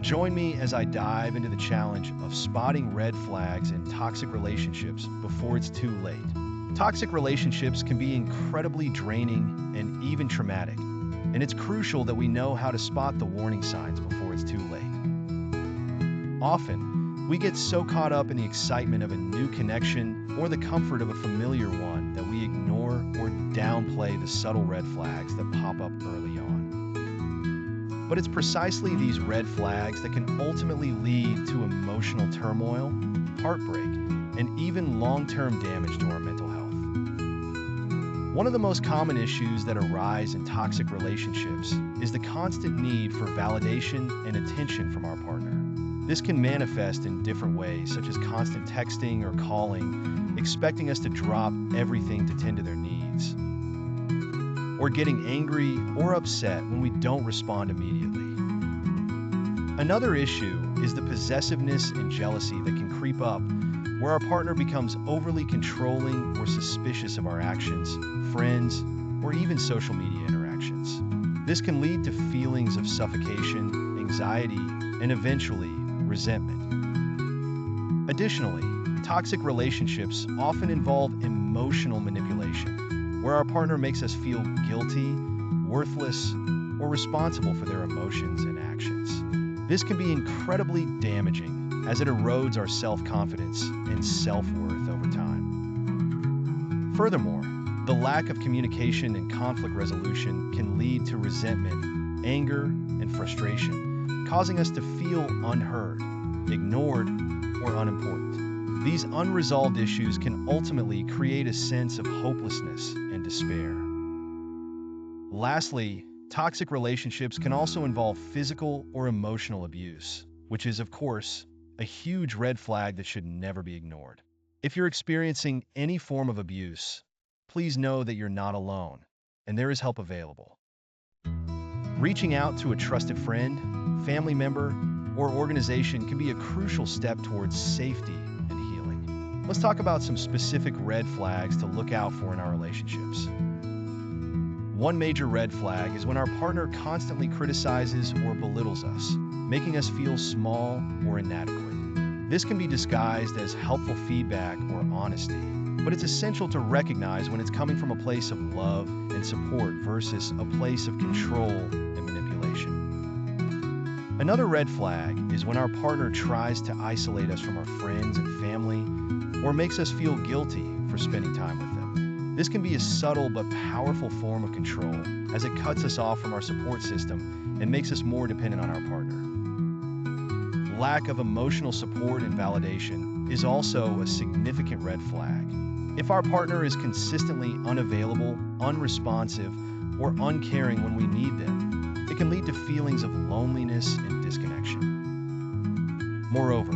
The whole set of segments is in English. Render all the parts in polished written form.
Join me as I dive into the challenge of spotting red flags in toxic relationships before it's too late. Toxic relationships can be incredibly draining and even traumatic, and it's crucial that we know how to spot the warning signs before it's too late. Often, we get so caught up in the excitement of a new connection or the comfort of a familiar one that we ignore or downplay the subtle red flags that pop up early on. But it's precisely these red flags that can ultimately lead to emotional turmoil, heartbreak, and even long-term damage to our mental health. One of the most common issues that arise in toxic relationships is the constant need for validation and attention from our partner. This can manifest in different ways, such as constant texting or calling, expecting us to drop everything to tend to their needs, or getting angry or upset when we don't respond immediately. Another issue is the possessiveness and jealousy that can creep up, where our partner becomes overly controlling or suspicious of our actions, friends, or even social media interactions. This can lead to feelings of suffocation, anxiety, and eventually, resentment. Additionally, toxic relationships often involve emotional manipulation, where our partner makes us feel guilty, worthless, or responsible for their emotions and actions. This can be incredibly damaging as it erodes our self-confidence and self-worth over time. Furthermore, the lack of communication and conflict resolution can lead to resentment, anger, and frustration, causing us to feel unheard, ignored, or unimportant. These unresolved issues can ultimately create a sense of hopelessness and despair. Lastly, toxic relationships can also involve physical or emotional abuse, which is, of course, a huge red flag that should never be ignored. If you're experiencing any form of abuse, please know that you're not alone, and there is help available. Reaching out to a trusted friend, family member, or organization can be a crucial step towards safety and healing. Let's talk about some specific red flags to look out for in our relationships. One major red flag is when our partner constantly criticizes or belittles us, making us feel small or inadequate. This can be disguised as helpful feedback or honesty, but it's essential to recognize when it's coming from a place of love and support versus a place of control and manipulation. Another red flag is when our partner tries to isolate us from our friends and family or makes us feel guilty for spending time with them. This can be a subtle but powerful form of control as it cuts us off from our support system and makes us more dependent on our partner. Lack of emotional support and validation is also a significant red flag. If our partner is consistently unavailable, unresponsive, or uncaring when we need them, it can lead to feelings of loneliness and disconnection. Moreover,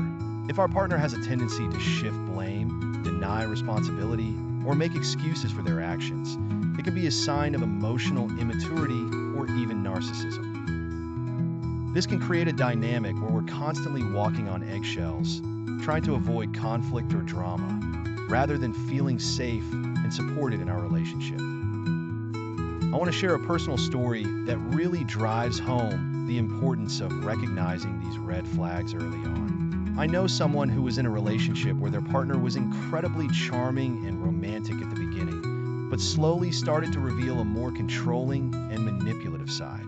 if our partner has a tendency to shift blame, deny responsibility, or make excuses for their actions, it can be a sign of emotional immaturity or even narcissism. This can create a dynamic where we're constantly walking on eggshells, trying to avoid conflict or drama, rather than feeling safe and supported in our relationship. I want to share a personal story that really drives home the importance of recognizing these red flags early on. I know someone who was in a relationship where their partner was incredibly charming and romantic at the beginning, but slowly started to reveal a more controlling and manipulative side.